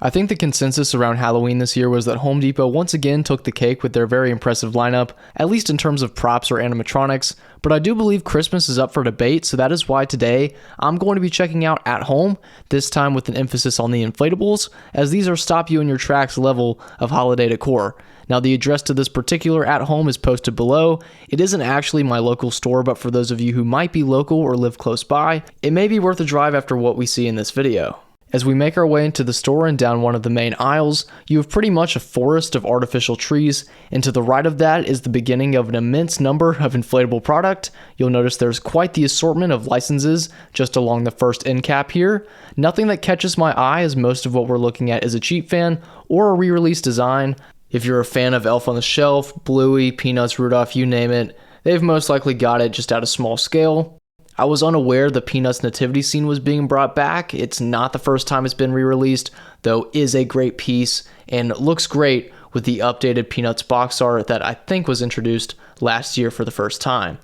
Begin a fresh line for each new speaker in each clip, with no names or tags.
I think the consensus around Halloween this year was that Home Depot once again took the cake with their very impressive lineup, at least in terms of props or animatronics, but I do believe Christmas is up for debate, so that is why today I'm going to be checking out At Home, this time with an emphasis on the inflatables, as these are stop you in your tracks level of holiday decor. Now, the address to this particular At Home is posted below. It isn't actually my local store, but for those of you who might be local or live close by, it may be worth a drive after what we see in this video. As we make our way into the store and down one of the main aisles, you have pretty much a forest of artificial trees, and to the right of that is the beginning of an immense number of inflatable product. You'll notice there's quite the assortment of licenses just along the first end cap here. Nothing that catches my eye, as most of what we're looking at is a cheap fan or a re-release design. If you're a fan of Elf on the Shelf, Bluey, Peanuts, Rudolph, you name it, they've most likely got it just at a small scale. I was unaware the Peanuts nativity scene was being brought back. It's not the first time it's been re-released, though is a great piece and looks great with the updated Peanuts box art that I think was introduced last year for the first time.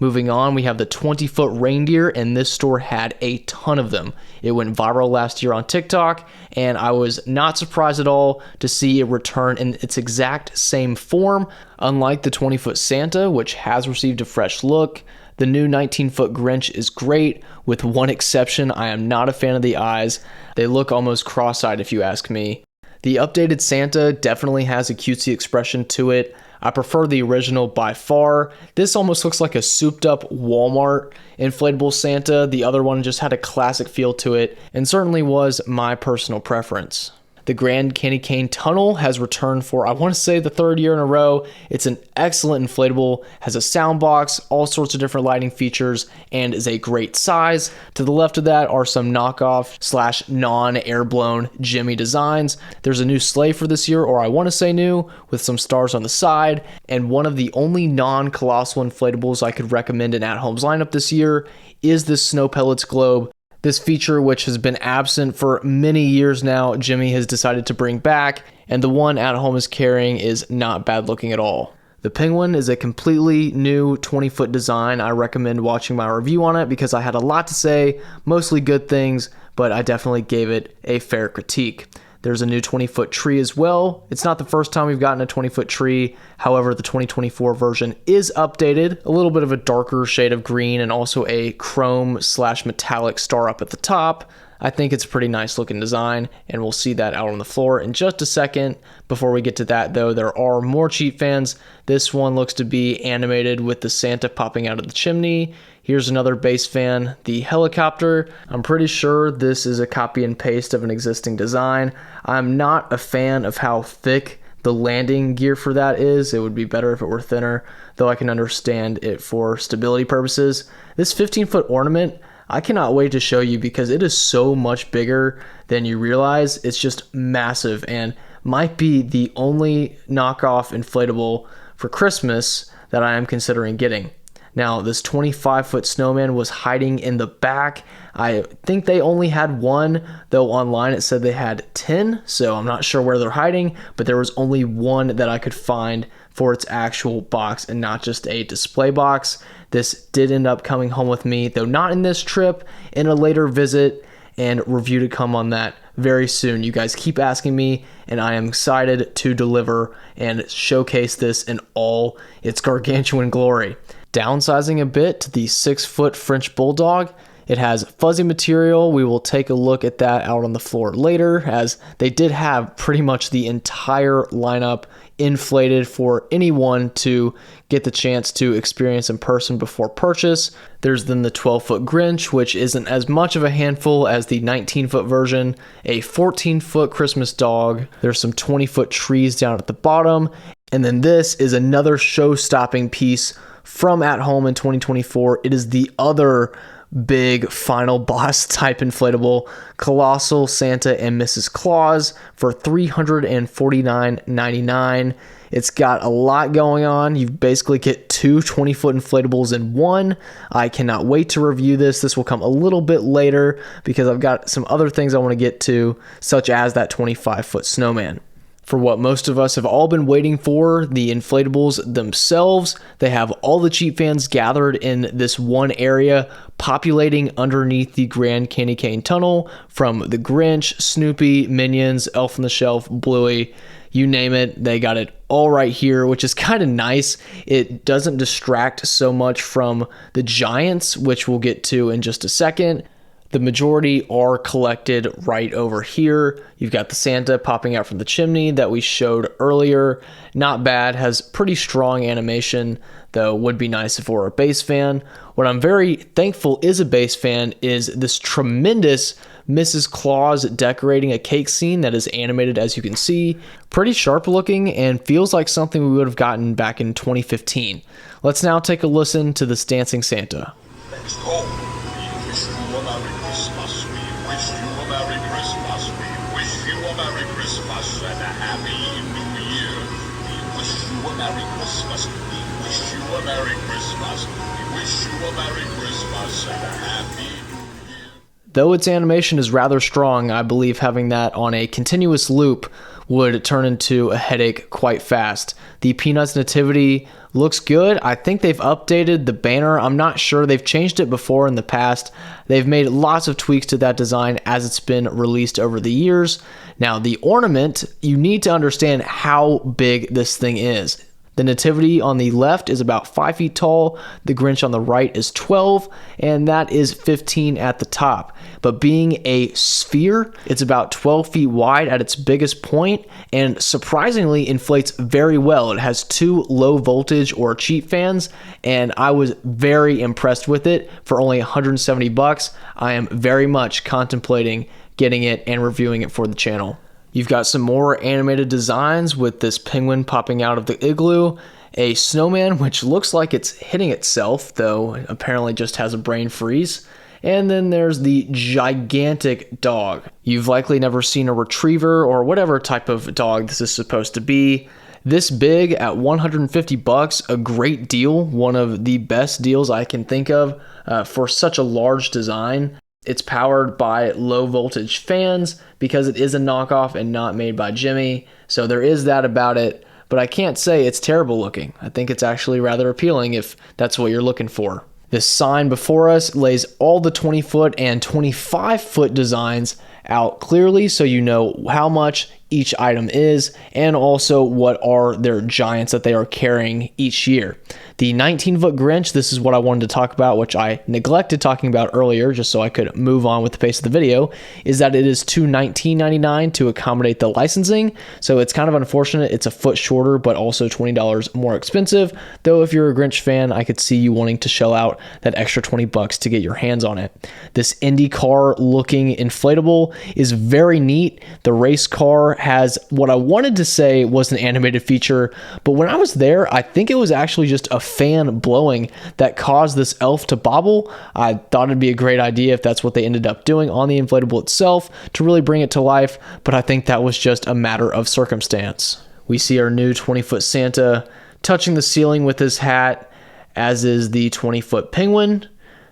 Moving on, we have the 20-foot reindeer, and this store had a ton of them. It went viral last year on TikTok, and I was not surprised at all to see it return in its exact same form. Unlike the 20-foot Santa, which has received a fresh look, the new 19-foot Grinch is great, with one exception. I am not a fan of the eyes. They look almost cross-eyed if you ask me. The updated Santa definitely has a cutesy expression to it. I prefer the original by far. This almost looks like a souped-up Walmart inflatable Santa. The other one just had a classic feel to it, and certainly was my personal preference. The Grand Candy Cane Tunnel has returned for, I want to say, the third year in a row. It's an excellent inflatable, has a sound box, all sorts of different lighting features, and is a great size. To the left of that are some knockoff / non-air-blown Jimmy designs. There's a new sleigh for this year, or I want to say new, with some stars on the side, and one of the only non-colossal inflatables I could recommend in At Home's lineup this year is this Snow Pellets Globe. This feature, which has been absent for many years now, Jimmy has decided to bring back, and the one At Home is carrying is not bad looking at all. The Penguin is a completely new 20-foot design. I recommend watching my review on it because I had a lot to say, mostly good things, but I definitely gave it a fair critique. There's a new 20-foot tree as well. It's not the first time we've gotten a 20-foot tree. However, the 2024 version is updated. A little bit of a darker shade of green and also a chrome / metallic star up at the top. I think it's a pretty nice looking design, and we'll see that out on the floor in just a second. Before we get to that though, there are more cheap fans. This one looks to be animated with the Santa popping out of the chimney. Here's another base fan, the helicopter. I'm pretty sure this is a copy and paste of an existing design. I'm not a fan of how thick the landing gear for that is. It would be better if it were thinner, though I can understand it for stability purposes. This 15-foot ornament, I cannot wait to show you because it is so much bigger than you realize. It's just massive and might be the only knockoff inflatable for Christmas that I am considering getting. Now, this 25-foot snowman was hiding in the back. I think they only had one, though online it said they had 10, so I'm not sure where they're hiding, but there was only one that I could find for its actual box and not just a display box. This did end up coming home with me, though not in this trip, in a later visit, and review to come on that very soon. You guys keep asking me, and I am excited to deliver and showcase this in all its gargantuan glory. Downsizing a bit to the 6-foot French Bulldog. It has fuzzy material. We will take a look at that out on the floor later, as they did have pretty much the entire lineup inflated for anyone to get the chance to experience in person before purchase. There's then the 12-foot Grinch, which isn't as much of a handful as the 19-foot version, a 14-foot Christmas dog. There's some 20-foot trees down at the bottom, and then this is another show-stopping piece from At Home in 2024. It is the other big final boss type inflatable, Colossal Santa and Mrs. Claus, for $349.99. It's got a lot going on. You basically get two 20-foot inflatables in one. I cannot wait to review this. This will come a little bit later because I've got some other things I want to get to, such as that 25-foot snowman. For what most of us have all been waiting for, the inflatables themselves. They have all the cheap fans gathered in this one area, populating underneath the Grand Candy Cane Tunnel, from the Grinch, Snoopy, Minions, Elf on the Shelf, Bluey, you name it, they got it all right here, which is kind of nice. It doesn't distract so much from the giants, which we'll get to in just a second. The majority are collected right over here. You've got the Santa popping out from the chimney that we showed earlier. Not bad, has pretty strong animation, though would be nice if we're a base fan. What I'm very thankful is a base fan is this tremendous Mrs. Claus decorating a cake scene that is animated, as you can see. Pretty sharp looking and feels like something we would have gotten back in 2015. Let's now take a listen to this dancing Santa.
Next home. We wish you a Merry Christmas. We wish you a Merry Christmas. We wish you a Merry Christmas and a Happy New Year. We wish you a Merry Christmas. We wish you a Merry Christmas. We wish you a Merry Christmas and a Happy New Year.
Though its animation is rather strong, I believe having that on a continuous loop would turn into a headache quite fast. The Peanuts Nativity looks good. I think they've updated the banner. I'm not sure. They've changed it before in the past. They've made lots of tweaks to that design as it's been released over the years. Now, the ornament, you need to understand how big this thing is. The Nativity on the left is about 5 feet tall, the Grinch on the right is 12, and that is 15 at the top. But being a sphere, it's about 12 feet wide at its biggest point, and surprisingly inflates very well. It has 2 low voltage or cheap fans, and I was very impressed with it. For only $170, I am very much contemplating getting it and reviewing it for the channel. You've got some more animated designs with this penguin popping out of the igloo, a snowman which looks like it's hitting itself, though apparently just has a brain freeze, and then there's the gigantic dog. You've likely never seen a retriever or whatever type of dog this is supposed to be. This big at $150, a great deal, one of the best deals I can think of for such a large design. It's powered by low voltage fans because it is a knockoff and not made by Jimmy. So there is that about it, but I can't say it's terrible looking. I think it's actually rather appealing if that's what you're looking for. This sign before us lays all the 20-foot and 25-foot designs out clearly so you know how much each item is and also what are their giants that they are carrying each year. The 19-foot Grinch, this is what I wanted to talk about, which I neglected talking about earlier just so I could move on with the pace of the video, is that it is $19.99 to accommodate the licensing. So it's kind of unfortunate. It's a foot shorter, but also $20 more expensive. Though if you're a Grinch fan, I could see you wanting to shell out that extra $20 to get your hands on it. This IndyCar looking inflatable is very neat. The race car has what I wanted to say was an animated feature, but when I was there, I think it was actually just a fan blowing that caused this elf to bobble. I thought it'd be a great idea if that's what they ended up doing on the inflatable itself to really bring it to life, but I think that was just a matter of circumstance. We see our new 20-foot Santa touching the ceiling with his hat, as is the 20-foot penguin.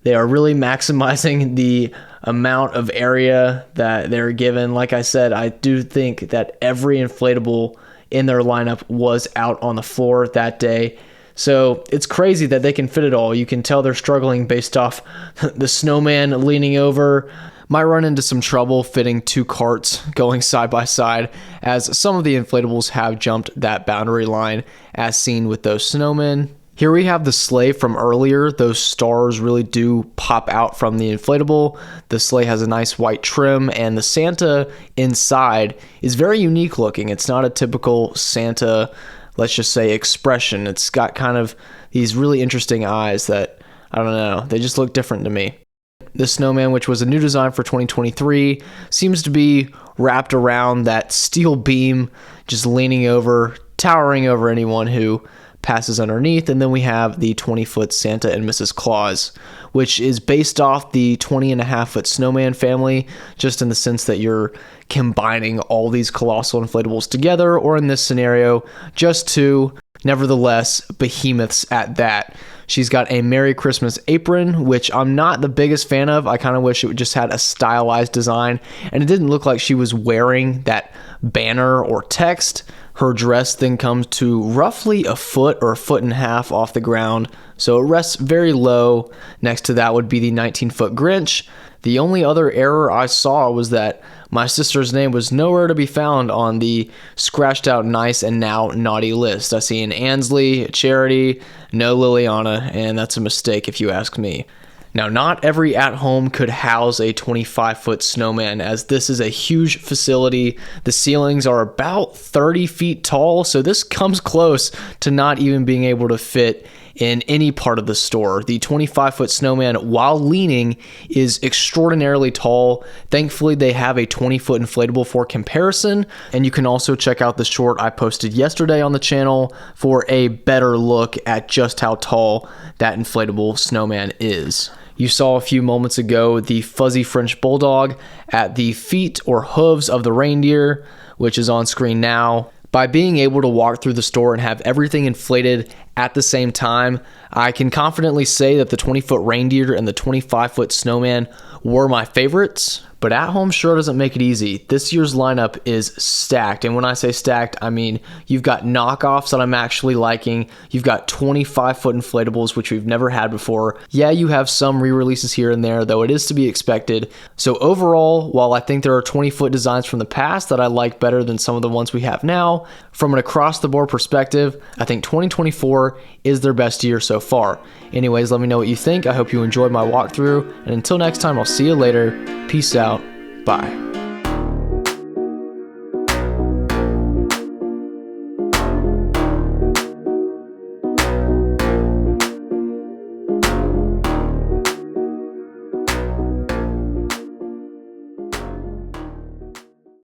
They are really maximizing the amount of area that they're given. Like I said, I do think that every inflatable in their lineup was out on the floor that day. So it's crazy that they can fit it all. You can tell they're struggling based off the snowman leaning over. Might run into some trouble fitting 2 carts going side by side, as some of the inflatables have jumped that boundary line as seen with those snowmen. Here we have the sleigh from earlier. Those stars really do pop out from the inflatable. The sleigh has a nice white trim, and the Santa inside is very unique looking. It's not a typical Santa, let's just say, expression. It's got kind of these really interesting eyes that, I don't know, they just look different to me. The snowman, which was a new design for 2023, seems to be wrapped around that steel beam, just leaning over, towering over anyone who passes underneath. And then we have the 20-foot Santa and Mrs. Claus, which is based off the 20.5-foot snowman family, just in the sense that you're combining all these colossal inflatables together, or in this scenario, just 2, nevertheless, behemoths at that. She's got a Merry Christmas apron, which I'm not the biggest fan of. I kind of wish it just had a stylized design, and it didn't look like she was wearing that banner or text. Her dress then comes to roughly a foot or a foot and a half off the ground, so it rests very low. Next to that would be the 19-foot Grinch. The only other error I saw was that my sister's name was nowhere to be found on the scratched out nice and now naughty list. I see an Ansley, a Charity, no Liliana, and that's a mistake if you ask me. Now, not every at-home could house a 25-foot snowman, as this is a huge facility. The ceilings are about 30 feet tall, so this comes close to not even being able to fit in any part of the store. The 25-foot snowman, while leaning, is extraordinarily tall. Thankfully, they have a 20-foot inflatable for comparison, and you can also check out the short I posted yesterday on the channel for a better look at just how tall that inflatable snowman is. You saw a few moments ago the fuzzy French bulldog at the feet or hooves of the reindeer, which is on screen now. By being able to walk through the store and have everything inflated at the same time, I can confidently say that the 20-foot reindeer and the 25-foot snowman were my favorites, but at home sure doesn't make it easy. This year's lineup is stacked, and when I say stacked, I mean you've got knockoffs that I'm actually liking, you've got 25-foot inflatables, which we've never had before. Yeah, you have some re-releases here and there, though it is to be expected. So overall, while I think there are 20-foot designs from the past that I like better than some of the ones we have now, from an across-the-board perspective, I think 2024 is their best year so far. Anyways, let me know what you think. I hope you enjoyed my walkthrough, and until next time, I'll see you later. Peace out. Bye.